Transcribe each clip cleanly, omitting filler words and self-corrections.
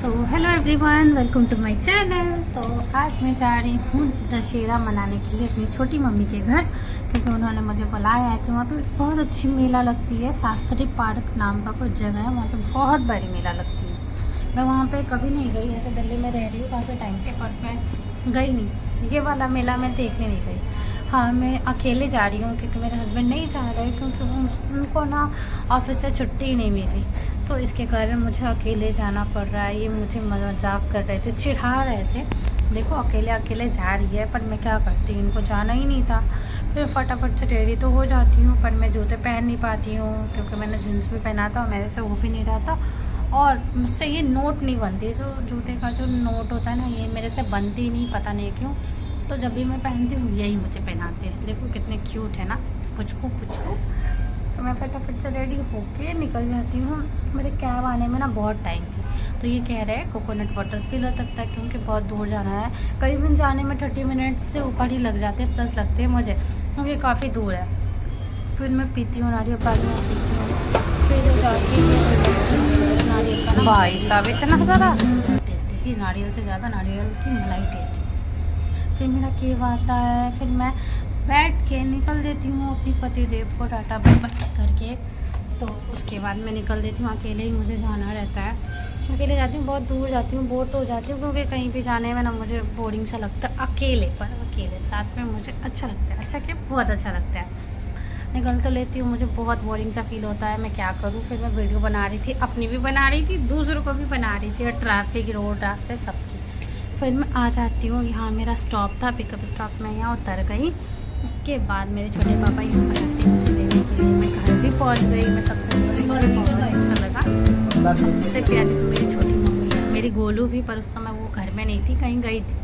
Hello everyone, welcome to my channel. तो आज मैं जा रही हूँ दशहरा मनाने के लिए अपनी छोटी मम्मी के घर, क्योंकि उन्होंने मुझे बुलाया है कि वहाँ पे बहुत अच्छी मेला लगती है। शास्त्री पार्क नाम का कुछ जगह है, वहाँ पे बहुत बड़ी मेला लगती है। मैं वहाँ पे कभी नहीं गई, ऐसे दिल्ली में रह रही हूँ काफ़ी टाइम से, पर मैं गई नहीं। ये वाला मेला मैं देखने नहीं गई। हाँ, मैं अकेले जा रही हूँ क्योंकि मेरे हस्बैंड नहीं जा रहे, क्योंकि उनको ना ऑफिस से छुट्टी नहीं मिली, तो इसके कारण मुझे अकेले जाना पड़ रहा है। ये मुझे मजाक कर रहे थे, चिढ़ा रहे थे, देखो अकेले अकेले जा रही है, पर मैं क्या करती हूँ, इनको जाना ही नहीं था। फिर फटाफट से रेडी तो हो जाती हूँ, पर मैं जूते पहन नहीं पाती हूँ क्योंकि मैंने जीन्स भी पहना था और मेरे से वो भी नहीं रहा था, और मुझसे ये नोट नहीं बनती, जो जूते का जो नोट होता है ना, ये मेरे से बनती ही नहीं, पता नहीं क्यों। तो जब भी मैं पहनती हूँ यही मुझे पहनाते हैं। देखो कितने क्यूट है ना, पुचकू पुचकू। तो मैं फटाफट से रेडी होके निकल जाती हूँ। मेरे कैब आने में ना बहुत टाइम थी, तो ये कह रहे हैं कोकोनट वाटर पी लो तब तक, क्योंकि बहुत दूर जाना है। करीबन जाने में 30 मिनट्स से ऊपर ही लग जाते हैं, प्लस लगते हैं मुझे, क्योंकि काफ़ी दूर है। फिर मैं पीती हूँ नारियल पानी, पीती हूँ, फिर जाके नारियल का भाई साहब इतना ज़्यादा टेस्टी थी, नारियल से ज़्यादा नारियल की मलाई टेस्टी। फिर मेरा केव आता है, फिर मैं बैठ के निकल देती हूँ अपनी पति देव को टाटा बाय बाय करके। तो उसके बाद मैं निकल देती हूँ, अकेले ही मुझे जाना रहता है। अकेले जाती हूँ, बहुत दूर जाती हूँ, बोर तो हो जाती हूँ, क्योंकि कहीं भी जाने में ना मुझे बोरिंग सा लगता है अकेले, पर अकेले साथ में मुझे अच्छा लगता है, अच्छा क्या बहुत अच्छा लगता है। निकल तो लेती हूँ, मुझे बहुत बोरिंग सा फील होता है, मैं क्या करूँ। फिर मैं वीडियो बना रही थी, अपनी भी बना रही थी, दूसरों को भी बना रही थी, और ट्रैफिक रोड रास्ते सबकी। फिर मैं आ जाती हूँ, यहाँ मेरा स्टॉप था, पिकअप स्टॉप में, यहाँ उतर गई। उसके बाद मेरे छोटे पापा यहाँ पर आते हैं मुझे लेने के लिए। मैं घर भी पहुँच गई। मैं सबसे मुझे बहुत अच्छा लगा। सबसे प्यारी तो मेरी छोटी मम्मी है, मेरी गोलू भी, पर उस समय वो घर में नहीं थी, कहीं गई थी।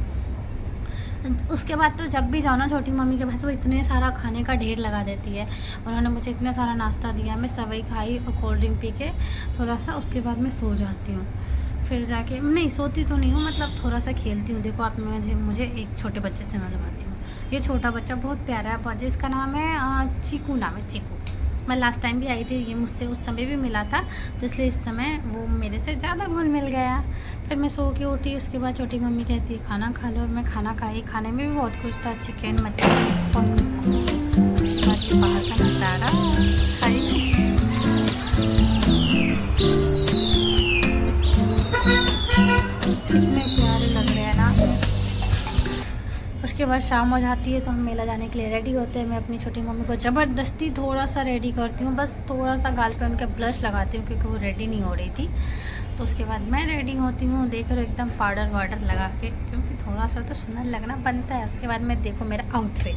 उसके बाद तो जब भी जाओ ना छोटी मम्मी के पास, वो इतने सारा खाने का ढेर लगा देती है। उन्होंने मुझे इतना सारा नाश्ता दिया, मैं सवई खाई और कोल्ड ड्रिंक पी के थोड़ा सा, उसके बाद मैं सो जाती हूँ। फिर जाके नहीं सोती तो नहीं हूँ, मतलब थोड़ा सा खेलती हूँ। देखो आप, मुझे एक छोटे बच्चे से मैं लगाती हूँ। ये छोटा बच्चा बहुत प्यारा है, बहुत, इसका नाम है चीकू, नाम है चीकू। मैं लास्ट टाइम भी आई थी, ये मुझसे उस समय भी मिला था, तो इसलिए इस समय वो मेरे से ज़्यादा घुल मिल गया। फिर मैं सो के उठी, उसके बाद छोटी मम्मी कहती है खाना खा लो, और मैं खाना खाई। खाने में भी बहुत कुछ था, चिकन मटन बहुत कुछ था। बाकी बाहर का नज़ारा कितने प्यारे लग रहे हैं ना। उसके बाद शाम हो जाती है, तो हम मेला जाने के लिए रेडी होते हैं। मैं अपनी छोटी मम्मी को ज़बरदस्ती थोड़ा सा रेडी करती हूँ, बस थोड़ा सा गाल पे उनके ब्लश लगाती हूँ, क्योंकि वो रेडी नहीं हो रही थी। तो उसके बाद मैं रेडी होती हूँ, देख रहे हो एकदम पाउडर वाउडर लगा के, क्योंकि थोड़ा सा तो सुंदर लगना बनता है। उसके बाद मैं देखो मेरा आउटफिट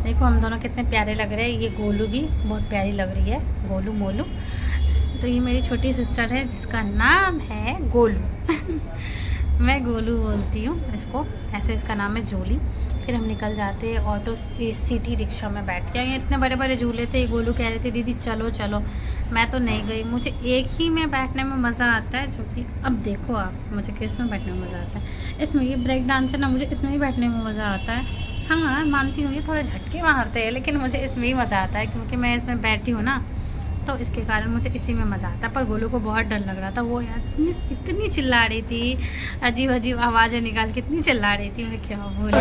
देखो हम दोनों कितने प्यारे लग रहे हैं। ये गोलू भी बहुत प्यारी लग रही है, गोलू मोलू। तो ये मेरी छोटी सिस्टर है जिसका नाम है गोलू मैं गोलू बोलती हूँ इसको, ऐसे इसका नाम है जोली। फिर हम निकल जाते हैं ऑटो सिटी रिक्शा में बैठ के। ये इतने बड़े बड़े झूले थे, गोलू कह रहे थे दीदी चलो चलो, मैं तो नहीं गई। मुझे एक ही में बैठने में मज़ा आता है, जो कि अब देखो आप मुझे किस में बैठने में मज़ा आता है। इसमें ये ब्रेक डांस है ना, मुझे इसमें ही बैठने में मज़ा आता है। हाँ मानती हूँ ये थोड़े झटके मारते हैं, लेकिन मुझे इसमें ही मज़ा आता है, क्योंकि मैं इसमें बैठी हूँ ना, तो इसके कारण मुझे इसी में मज़ा आता है। पर गोलू को बहुत डर लग रहा था, वो यार इतनी चिल्ला रही थी, अजीब अजीब आवाज़ें निकाल के इतनी चिल्ला रही थी, मैं क्या बोलूँ।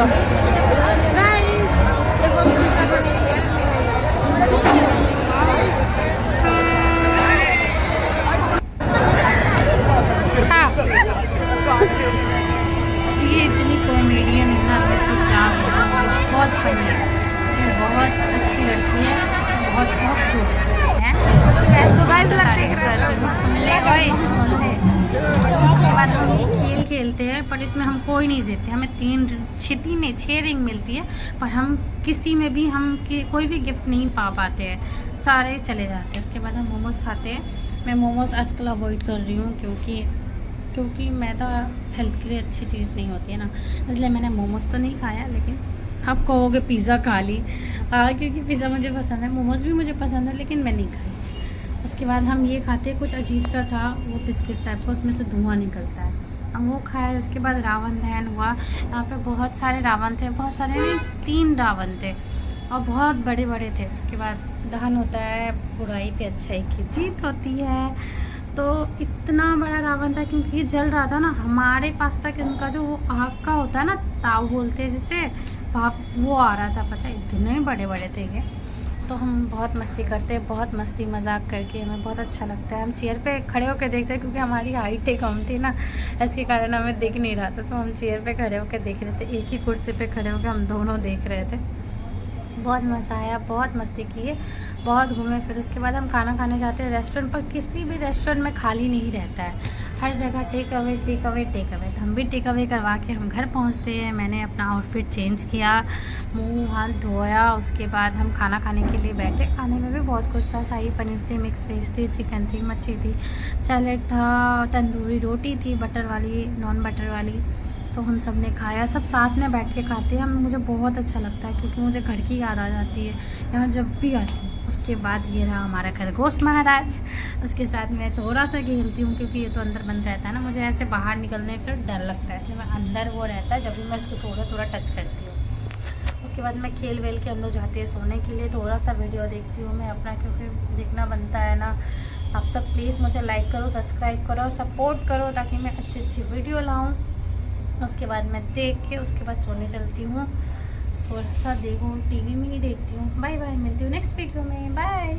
हाँ ये इतनी कॉमेडियन है ना, मैं इसको क्या बोलूँ, बहुत फनी है, ये बहुत अच्छी लड़की है, बहुत बहुत क्यूट है। उसके बाद हम खेल खेलते हैं, पर इसमें हम कोई नहीं जीतते, हमें तीन छः रिंग मिलती है, पर हम किसी में भी कोई भी गिफ्ट नहीं पा पाते हैं, सारे चले जाते हैं। उसके बाद हम मोमोज़ खाते हैं। मैं मोमोज़ आजकल अवॉइड कर रही हूँ, क्योंकि मैदा हेल्थ के लिए अच्छी चीज़ नहीं होती है ना, इसलिए मैंने मोमोज़ तो नहीं खाया। लेकिन आप कहोगे पिज़्ज़ा खा ली, क्योंकि पिज़्ज़ा मुझे पसंद है, मोमोज़ भी मुझे पसंद है, लेकिन मैं नहीं खाई। उसके बाद हम ये खाते हैं, कुछ अजीब सा था वो बिस्किट टाइप का, उसमें से धुआं निकलता है, हम वो खाए। उसके बाद रावण दहन हुआ, यहाँ पे बहुत सारे रावण थे, बहुत सारे नहीं 3 रावण थे, और बहुत बड़े बड़े थे। उसके बाद दहन होता है, बुराई पे अच्छाई की जीत होती है। तो इतना बड़ा रावण था क्योंकि ये जल रहा था ना हमारे पास तक, इनका जो वो आग का होता है ना, ताव बोलते हैं जिसे, भाप, वो आ रहा था। पता है इतने बड़े बड़े थे ये। तो हम बहुत मस्ती करते हैं, बहुत मस्ती मजाक करके हमें बहुत अच्छा लगता है। हम चेयर पे खड़े होकर देखते हैं क्योंकि हमारी हाइट कम थी ना, इसके कारण हमें दिख नहीं रहा था। तो हम चेयर पे खड़े होकर देख रहे थे, एक ही कुर्सी पे खड़े होकर हम दोनों देख रहे थे। बहुत मज़ा आया, बहुत मस्ती किए, बहुत घूमे। फिर उसके बाद हम खाना खाने जाते हैं रेस्टोरेंट पर। किसी भी रेस्टोरेंट में खाली नहीं रहता है, हर जगह take away take away take away. तो हम भी टेक अवे करवा के हम घर पहुंचते हैं। मैंने अपना आउटफिट चेंज किया, मुंह हाथ धोया, उसके बाद हम खाना खाने के लिए बैठे। खाने में भी बहुत कुछ था, शाही पनीर थी, मिक्स वेज थी, चिकन थी, मच्छी थी, सैलेड था, तंदूरी रोटी थी, बटर वाली, नॉन बटर वाली। तो हम सब ने खाया, सब साथ में बैठ के खाते हैं। मुझे बहुत अच्छा लगता है क्योंकि मुझे घर की याद आ जाती है यहाँ जब भी आती हूँ। उसके बाद ये रहा हमारा खरगोश महाराज, उसके साथ मैं थोड़ा सा खेलती हूँ क्योंकि ये तो अंदर बंद रहता है ना, मुझे ऐसे बाहर निकलने से डर लगता है, इसलिए मैं अंदर वो रहता है जब भी मैं इसको थोड़ा थोड़ा टच करती हूँ। उसके बाद मैं खेल वेल के हम लोग जाते हैं सोने के लिए। थोड़ा सा वीडियो देखती हूँ मैं अपना, क्योंकि देखना बनता है ना। आप सब प्लीज़ मुझे लाइक करो, सब्सक्राइब करो, सपोर्ट करो ताकि मैं अच्छी अच्छी वीडियो लाऊँ। उसके बाद मैं देख के उसके बाद सोने चलती हूँ। थोड़ा सा देखूँ, टीवी में ही देखती हूँ। बाय बाय, मिलती हूँ नेक्स्ट वीडियो में, बाय।